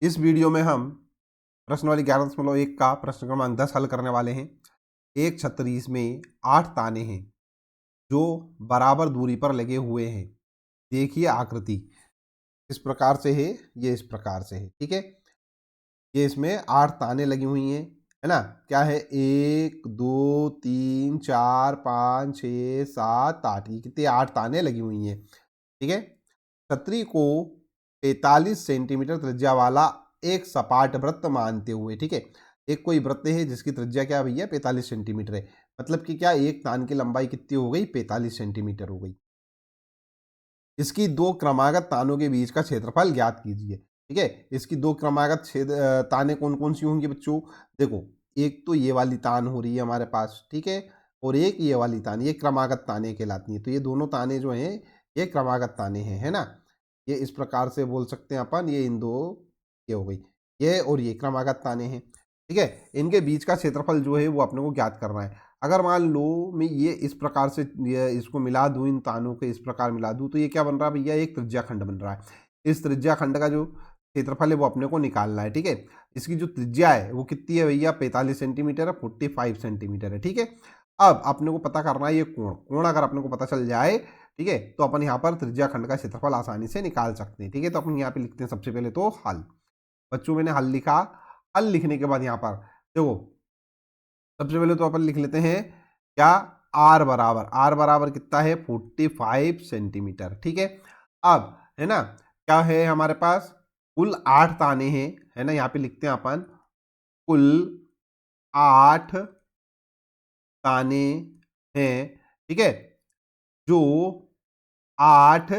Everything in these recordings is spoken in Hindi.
इस वीडियो में हम प्रश्नावली 11.1 का प्रश्न क्रमांक 10 हल करने वाले हैं। एक छतरी में 8 ताने हैं जो बराबर दूरी पर लगे हुए हैं। देखिए आकृति इस प्रकार से है, ये इस प्रकार से है। ठीक है, ये इसमें 8 ताने लगी हुई हैं, है ना। क्या है, 1 2 3 4 5 6 7 8, ये कितनी 8 ताने लगी हुई हैं। ठीक है, छतरी को 45 सेंटीमीटर त्रिज्या वाला एक सपाट वृत्त मानते हुए, ठीक है, एक कोई वृत्त है जिसकी त्रिज्या क्या भैया 45 सेंटीमीटर है। मतलब कि क्या, एक तान की लंबाई कितनी हो गई, 45 सेंटीमीटर हो गई। इसकी दो क्रमागत तानों के बीच का क्षेत्रफल ज्ञात कीजिए। ठीक है, इसकी दो क्रमागत ताने कौन कौन सी होंगी बच्चों। देखो, एक तो ये वाली तान हो रही है हमारे पास, ठीक है, और एक ये वाली तान, ये क्रमागत ताने कहलाती है। तो ये दोनों ताने जो हैं ये क्रमागत ताने हैं, है ना। ये इस प्रकार से बोल सकते हैं अपन, ये इन दो, ये हो गई ये और ये क्रमागत ताने हैं। ठीक है, इनके बीच का क्षेत्रफल जो है वो अपने को ज्ञात करना है। अगर मान लो मैं ये इस प्रकार से ये इसको मिला दूं, इन तानों के इस प्रकार मिला दूं, तो ये क्या बन रहा है भैया, एक त्रिज्या खंड बन रहा है। इस त्रिज्या खंड का जो क्षेत्रफल है वो अपने को निकालना है। ठीक है, इसकी जो त्रिज्या है वो कितनी है भैया, 45 सेंटीमीटर है, 45 सेंटीमीटर है। ठीक है, अब अपने को पता करना है ये कोण। कोण अगर अपने को पता चल जाए, ठीक है, तो अपन यहाँ पर त्रिज्या खंड का क्षेत्रफल आसानी से निकाल सकते हैं। ठीक है, तो अपन यहाँ पे लिखते हैं सबसे पहले तो हल। बच्चों मैंने हल लिखा। हल लिखने के बाद यहाँ पर देखो, सबसे पहले तो अपन लिख लेते हैं क्या, आर बराबर कितना है, 45 सेंटीमीटर। ठीक है, अब है ना, क्या है हमारे पास, कुल 8 ताने हैं, है ना। यहाँ पे लिखते हैं अपन, कुल 8 ताने हैं। ठीक है, जो 8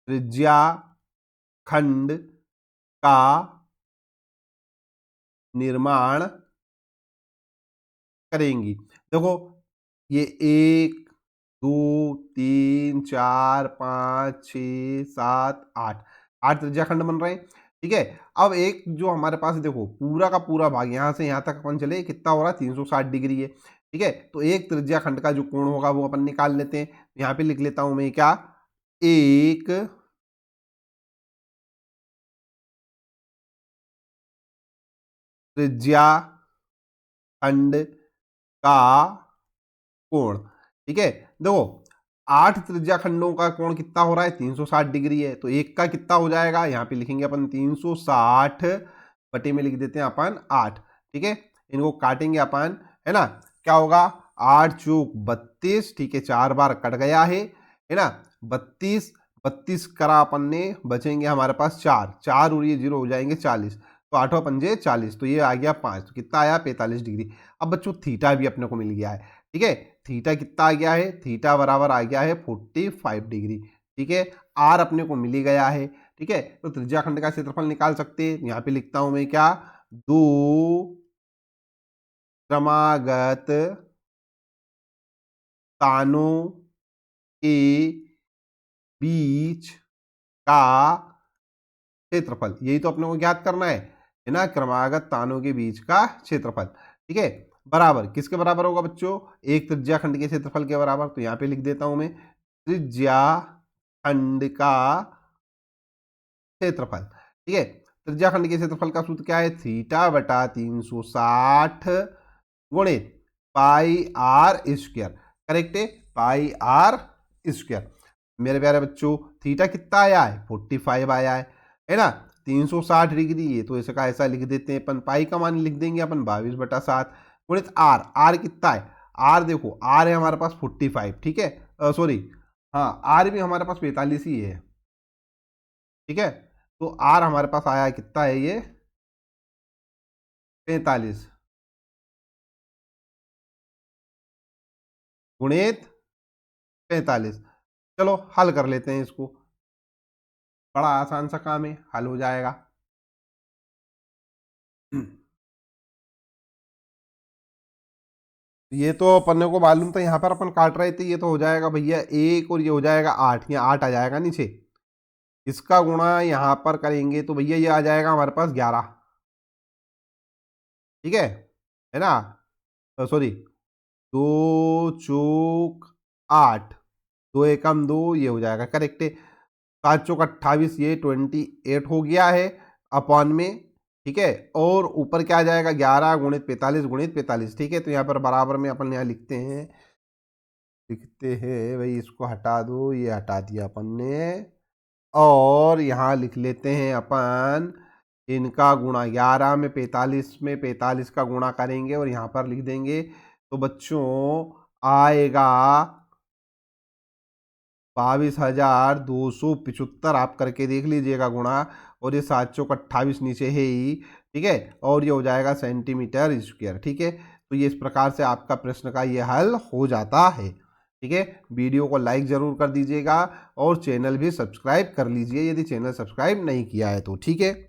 त्रिज्या खंड का निर्माण करेंगी। देखो, ये 1 2 3 4 5 6 7 8, 8 त्रिज्या खंड बन रहे हैं। ठीक है, अब एक जो हमारे पास देखो पूरा का पूरा भाग यहाँ से यहाँ तक अपन चले कितना हो रहा है, 360 डिग्री है। ठीक है, तो एक त्रिज्या खंड का जो कोण होगा वो अपन निकाल लेते हैं। यहाँ पे लिख लेता हूं मैं क्या, एक त्रिज्या खंड का कोण। ठीक है, देखो 8 त्रिज्या खंडों का कोण कितना हो रहा है, 360 डिग्री है। तो एक का कितना हो जाएगा, यहाँ पे लिखेंगे अपन 360 बटे में लिख देते हैं अपन 8। ठीक है, इनको काटेंगे अपन, है ना। क्या होगा, 8 चौक 32, ठीक है, 4 बार कट गया है ना। 32 32 करा अपन ने, बचेंगे हमारे पास 4 4 और ये 0 हो जाएंगे 40। तो 8 पंजे 40, तो ये आ गया 5, तो कितना आया 45 डिग्री। अब बच्चों थीटा भी अपने को मिल गया है। ठीक है, थीटा कितना आ गया है, थीटा बराबर आ गया है 45 डिग्री। ठीक है, आर अपने को मिल ही गया है। ठीक है, तो त्रिज्या खंड का क्षेत्रफल निकाल सकते हैं। यहाँ पे लिखता हूं मैं क्या, दो क्रमागत तानों के बीच का क्षेत्रफल, यही तो अपने को ज्ञात करना है ना, क्रमागत तानों के बीच का क्षेत्रफल। ठीक है, बराबर किसके बराबर होगा बच्चों, एक त्रिज्या खंड के क्षेत्रफल के बराबर। तो यहाँ पे लिख देता हूं मैं, त्रिज्या खंड का क्षेत्रफल। ठीक है, त्रिज्या खंड के क्षेत्रफल का सूत्र क्या है, थीटा बटा 360 गुणित पाई आर स्क्वायर। करेक्ट है, पाई आर स्क्वायर। मेरे प्यारे बच्चों, थीटा कितना आया है, 45 आया है ना। 360 डिग्री है तो इसका ऐसा लिख देते हैं अपन, पाई का मान लिख देंगे अपन 22/7 गुणित आर। आर कितना है, आर देखो, आर है हमारे पास 45। ठीक है, सॉरी, हाँ, आर भी हमारे पास 45 ही है। ठीक है, तो आर हमारे पास आया कितना है, ये 45 गुणित 45। चलो हल कर लेते हैं इसको, बड़ा आसान सा काम है, हल हो जाएगा। ये तो अपने को मालूम था, यहाँ पर अपन काट रहे थे, ये तो हो जाएगा भैया 1 और ये हो जाएगा 8, ये 8 आ जाएगा नीचे। इसका गुणा यहाँ पर करेंगे तो भैया ये आ जाएगा हमारे पास 11। ठीक है ना, सॉरी, 2 चौक 8, 2 एकम 2, ये हो जाएगा करेक्ट है। 7 चौक 28, ये 28 हो गया है अपॉन में, ठीक है। और ऊपर क्या आ जाएगा 11 गुणित 45 गुणित 45, ठीक है। तो यहाँ पर बराबर में अपन यहाँ लिखते हैं भाई, इसको हटा दो, ये हटा दिया अपन ने, और यहाँ लिख लेते हैं अपन इनका गुणा 11 में 45 में 45 का गुणा करेंगे और यहाँ पर लिख देंगे। तो बच्चों आएगा 22,275, आप करके देख लीजिएगा गुणा, और ये 7 चौक 28 नीचे है ही, ठीक है। और ये हो जाएगा सेंटीमीटर स्क्वायर, ठीक है। तो ये इस प्रकार से आपका प्रश्न का ये हल हो जाता है, ठीक है। वीडियो को लाइक ज़रूर कर दीजिएगा और चैनल भी सब्सक्राइब कर लीजिए यदि चैनल सब्सक्राइब नहीं किया है तो, ठीक है।